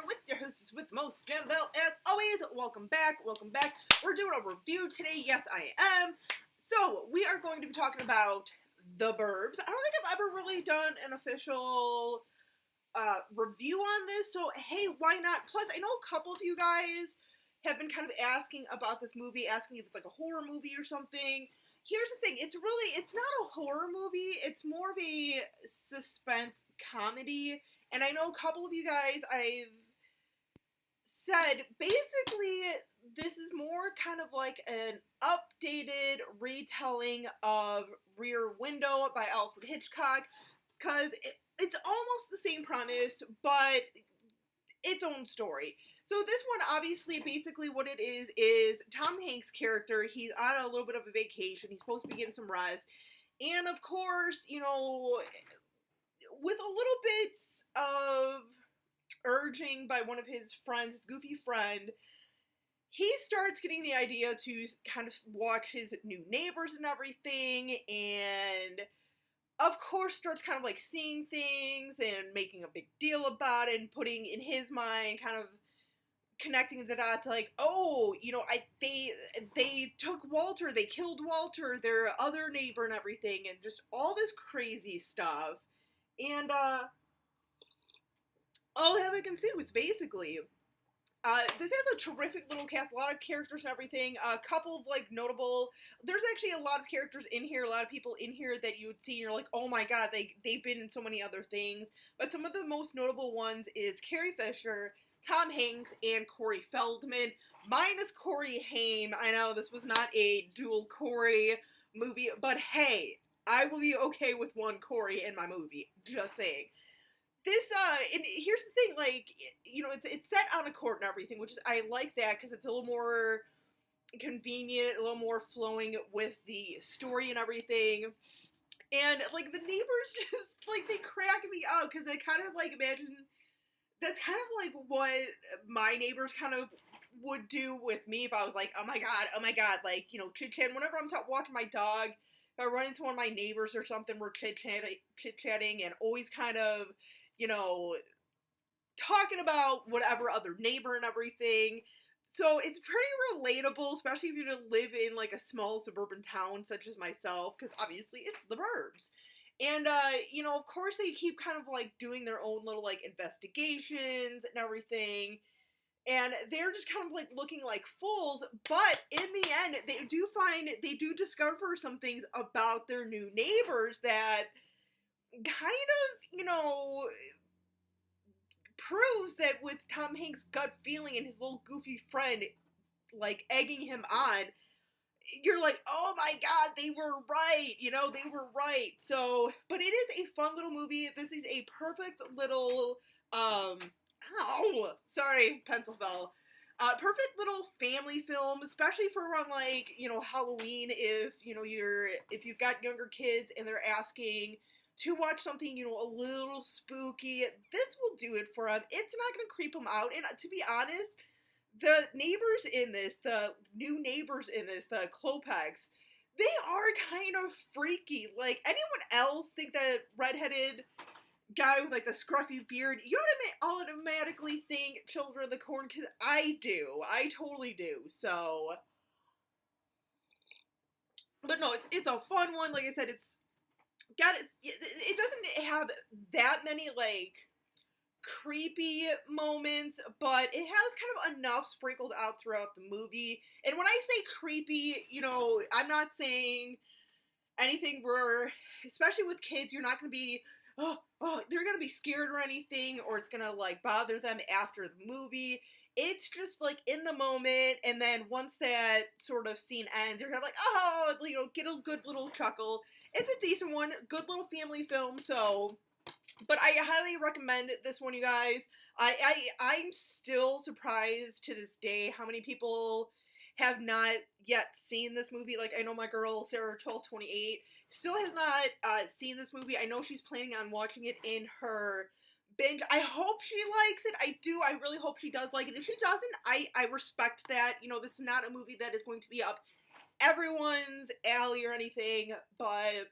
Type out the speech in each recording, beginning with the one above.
With your hostess with the most, Jan Bell. As always, welcome back. We're doing a review today. Yes, I am. So, we are going to be talking about The Burbs. I don't think I've ever really done an official review on this, so hey, why not? Plus, I know a couple of you guys have been kind of asking about this movie, asking if it's like a horror movie or something. Here's the thing, it's not a horror movie, it's more of a suspense comedy. And I know a couple of you guys, I've said, basically, this is more kind of like an updated retelling of Rear Window by Alfred Hitchcock, because it's almost the same premise, but its own story. So this one, obviously, basically what it is Tom Hanks' character, he's on a little bit of a vacation, he's supposed to be getting some rest, and of course, you know, with a little bit of urging by one of his friends, his goofy friend, he starts getting the idea to kind of watch his new neighbors and everything, and of course starts kind of like seeing things and making a big deal about it and putting in his mind kind of connecting the dots like, oh, you know, they took Walter, they killed Walter, their other neighbor and everything, and just all this crazy stuff. And all I can see was basically this has a terrific little cast, a lot of characters and everything, a couple of, like, notable, there's actually a lot of characters in here, a lot of people in here that you would see and you're like, oh my god, they've been in so many other things, but some of the most notable ones is Carrie Fisher, Tom Hanks, and Corey Feldman, minus Corey Haim. I know this was not a dual Corey movie, but hey, I will be okay with one Corey in my movie, just saying. This, and here's the thing, like, you know, it's set on a court and everything, which is, I like that, because it's a little more convenient, a little more flowing with the story and everything, and, like, the neighbors just, like, they crack me up, because I kind of, like, imagine, that's kind of, like, what my neighbors kind of would do with me if I was like, oh my god, like, you know, chit-chatting, whenever I'm walking my dog, if I run into one of my neighbors or something, we're chit-chatting, and always kind of, you know, talking about whatever other neighbor and everything. So it's pretty relatable, especially if you live in, like, a small suburban town such as myself, because obviously it's the burbs. And, you know, of course they keep kind of, like, doing their own little, like, investigations and everything. And they're just kind of, like, looking like fools, but in the end, they do discover some things about their new neighbors that kind of, you know, proves that with Tom Hanks' gut feeling and his little goofy friend, like, egging him on, you're like, oh my god, they were right, you know, they were right. So, but it is a fun little movie. This is a perfect little, pencil fell. Perfect little family film, especially for around, like, you know, Halloween, if, you know, if you've got younger kids and they're asking to watch something, you know, a little spooky, this will do it for them. It's not going to creep them out. And to be honest, the neighbors in this, the new neighbors in this, the Klopex, they are kind of freaky. Like, anyone else think that redheaded guy with, like, the scruffy beard, you automatically think Children of the Corn? Because I do. I totally do. So, but no, it's a fun one. Like I said, it doesn't have that many, like, creepy moments, but it has kind of enough sprinkled out throughout the movie. And when I say creepy, you know, I'm not saying anything where, especially with kids, you're not going to be, they're going to be scared or anything, or it's going to, like, bother them after the movie. It's just, like, in the moment, and then once that sort of scene ends, you're kind of like, oh, you know, get a good little chuckle. It's a decent one, good little family film, so, but I highly recommend this one, you guys. I'm still surprised to this day how many people have not yet seen this movie. Like, I know my girl, Sarah1228, still has not seen this movie. I know she's planning on watching it in her binge. I hope she likes it. I do. I really hope she does like it. If she doesn't, I respect that. You know, this is not a movie that is going to be up everyone's alley or anything, but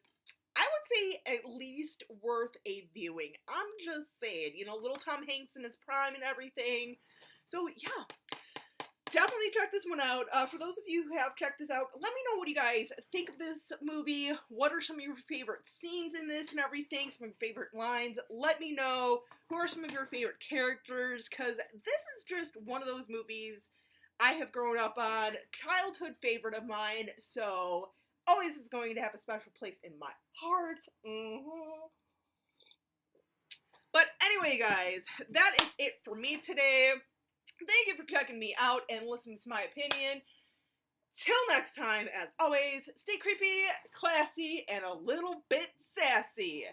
I would say at least worth a viewing. I'm just saying, you know, little Tom Hanks in his prime and everything. So, yeah. Definitely check this one out. For those of you who have checked this out, let me know what you guys think of this movie. What are some of your favorite scenes in this and everything? Some of your favorite lines. Let me know who are some of your favorite characters, because this is just one of those movies I have grown up on. Childhood favorite of mine, so always is going to have a special place in my heart. But anyway, guys, that is it for me today. Thank you for checking me out and listening to my opinion. Till next time, as always, stay creepy, classy, and a little bit sassy.